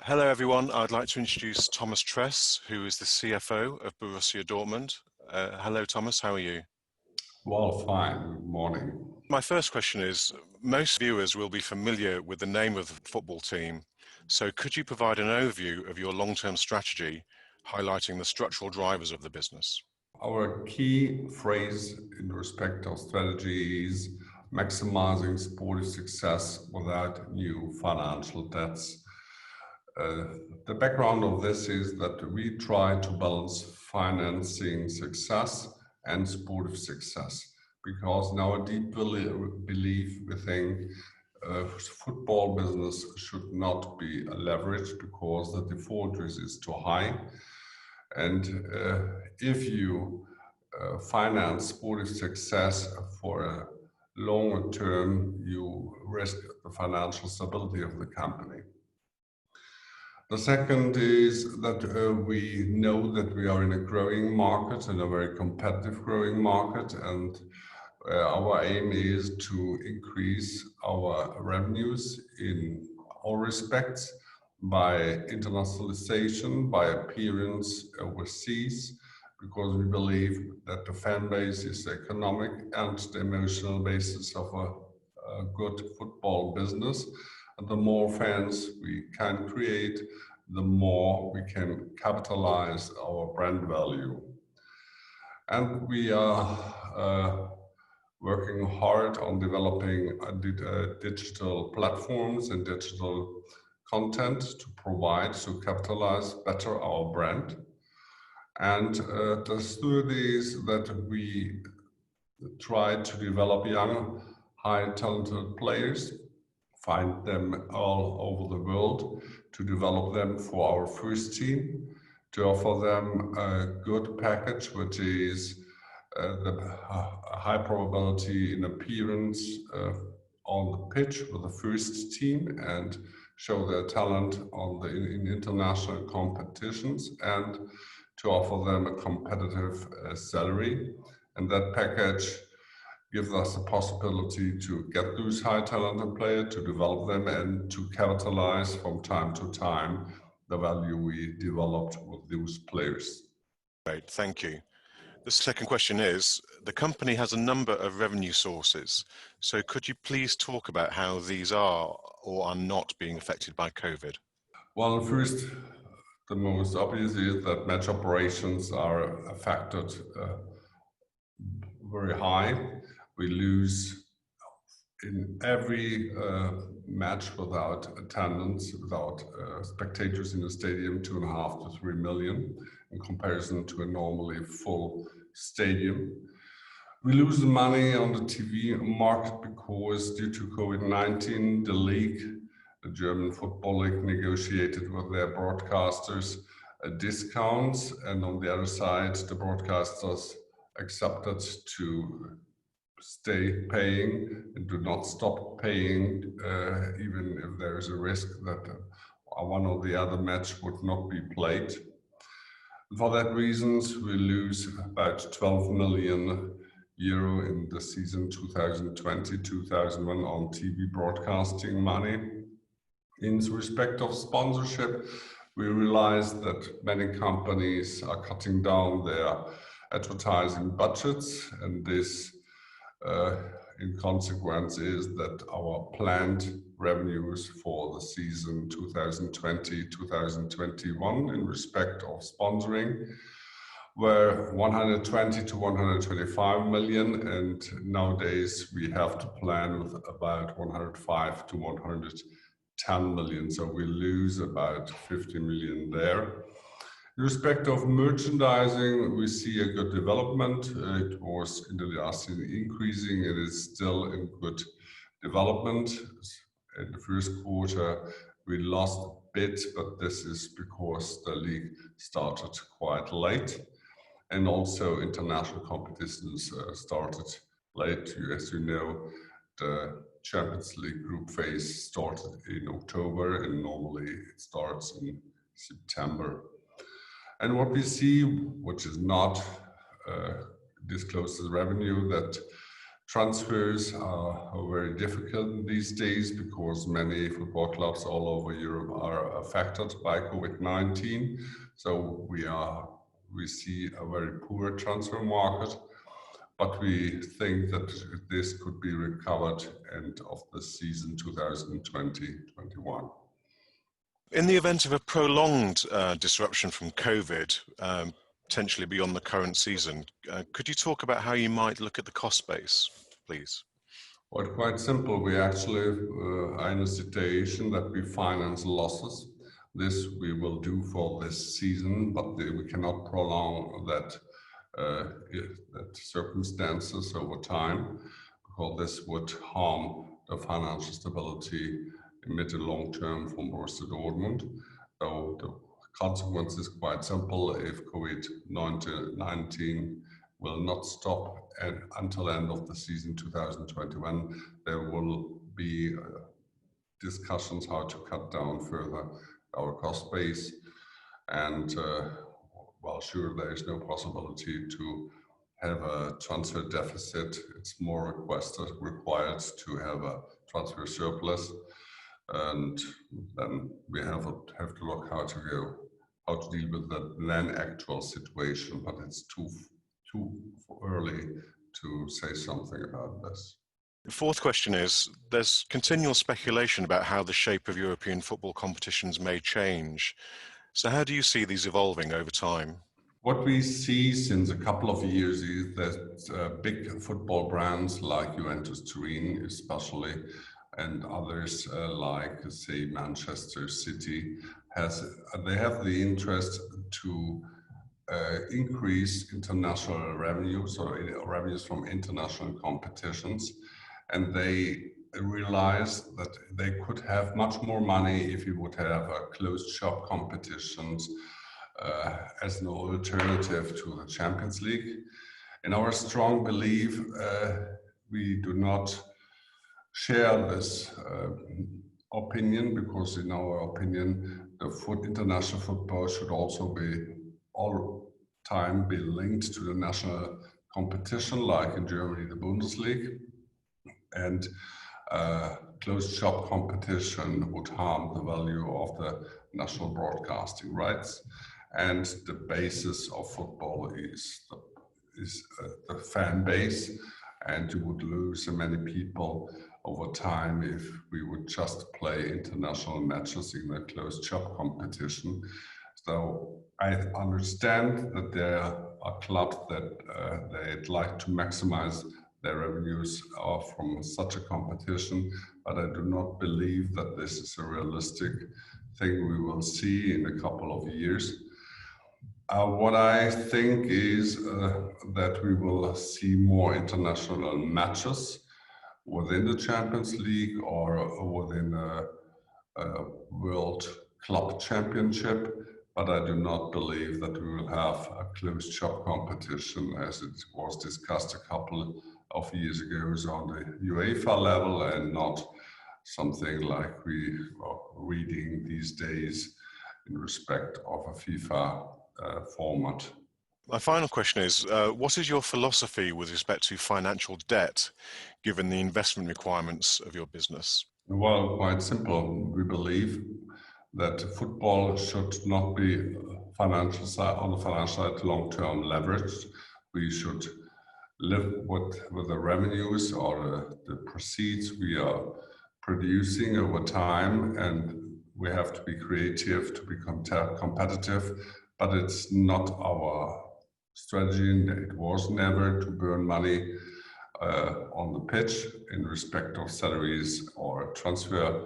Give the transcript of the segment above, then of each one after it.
Hello everyone, I'd like to introduce Thomas Treß, who is the CFO of Borussia Dortmund. Hello Thomas, how are you? Well, fine. Good morning. My first question is, most viewers will be familiar with the name of the football team, so could you provide an overview of your long-term strategy, highlighting the structural drivers of the business? Our key phrase in respect of strategy is maximizing sportive success without new financial debts. The background of this is that we try to balance financing success and sportive success, because in our deep belief, we think football business should not be leveraged because the default risk is too high. And if you finance sportive success for a longer term, you risk the financial stability of the company. The second is that we know that we are in a growing market, and a very competitive growing market, and our aim is to increase our revenues in all respects by internationalization, by appearance overseas, because we believe that the fan base is the economic and the emotional basis of a good football business. And the more fans we can create, the more we can capitalize our brand value. And we are working hard on developing digital platforms and digital content to provide, to capitalize better our brand. And the third is that we try to develop young, high talented players, find them all over the world, to develop them for our first team, to offer them a good package, which is the high probability in appearance on the pitch with the first team, and show their talent in international competitions, and to offer them a competitive salary. And that package gives us the possibility to get those high talented players, to develop them, and to capitalize from time to time the value we developed with those players. Great, thank you. The second question is, the company has a number of revenue sources, so could you please talk about how these are or are not being affected by COVID? Well, first, the most obvious is that match operations are affected very high. We lose in every match without attendance, without spectators in the stadium, 2.5 to 3 million in comparison to a normally full stadium. We lose money on the TV market because due to COVID-19, the German Football League, negotiated with their broadcasters discounts, and on the other side, the broadcasters accepted to stay paying and do not stop paying, even if there is a risk that one or the other match would not be played. For that reasons, we lose about 12 million euro in the season 2020-2021 on TV broadcasting money. In respect of sponsorship, we realized that many companies are cutting down their advertising budgets, and this in consequence is that our planned revenues for the season 2020-2021 in respect of sponsoring were 120 to 125 million, and nowadays we have to plan with about 105 to 110 million, so we lose about 50 million there. In respect of merchandising, we see a good development. It was in the last year increasing. It is still in good development. In the first quarter, we lost a bit, but this is because the league started quite late. And also international competitions started late. As you know, the Champions League group phase started in October, and normally it starts in September. And what we see, which is not disclosed as revenue, that Transfers are very difficult these days because many football clubs all over Europe are affected by COVID-19. So we see a very poor transfer market, but we think that this could be recovered end of the season 2020-21. In the event of a prolonged disruption from COVID, potentially beyond the current season, could you talk about how you might look at the cost base, please? Well, quite simple. We actually are in a situation that we finance losses. This we will do for this season, but we cannot prolong that circumstances over time, because this would harm the financial stability in mid and long term from Borussia Dortmund. So the consequence is quite simple. If COVID-19 will not stop until the end of the season 2021, there will be discussions how to cut down further our cost base. And well, sure, there is no possibility to have a transfer deficit. It's more required to have a transfer surplus. And then we have to look how to deal with the then actual situation, but it's too early to say something about this. The fourth question is, there's continual speculation about how the shape of European football competitions may change. So how do you see these evolving over time? What we see since a couple of years is that big football brands like Juventus Turin especially, and others like, say, Manchester City, they have the interest to increase international revenues or revenues from international competitions. And they realize that they could have much more money if you would have closed shop competitions as an alternative to the Champions League. In our strong belief, we do not share this opinion, because in our opinion, the international football should also be all time be linked to the national competition, like in Germany, the Bundesliga. And closed shop competition would harm the value of the national broadcasting rights. And the basis of football is the fan base, and you would lose many people over time if we would just play international matches in a closed shop competition. So I understand that there are clubs that they'd like to maximize their revenues from such a competition, but I do not believe that this is a realistic thing we will see in a couple of years. What I think is that we will see more international matches within the Champions League or within a World Club Championship, but I do not believe that we will have a closed shop competition as it was discussed a couple of years ago on the UEFA level, and not something like we are reading these days in respect of a FIFA format. My final question is, what is your philosophy with respect to financial debt, given the investment requirements of your business? Well, quite simple. We believe that football should not be on the financial side long-term leveraged. We should live with the revenues or the proceeds we are producing over time, and we have to be creative to be competitive, but it's not our strategy. It was never to burn money on the pitch in respect of salaries or transfer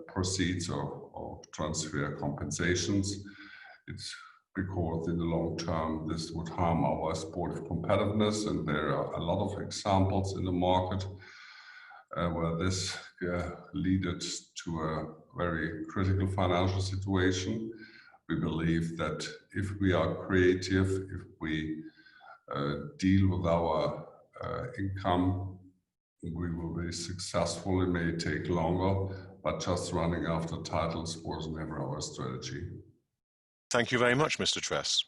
proceeds or transfer compensations. It's because in the long term this would harm our sportive competitiveness, and there are a lot of examples in the market where this led to a very critical financial situation. We believe that if we are creative, if we deal with our income, we will be successful. It may take longer, but just running after titles was never our strategy. Thank you very much, Mr. Treß.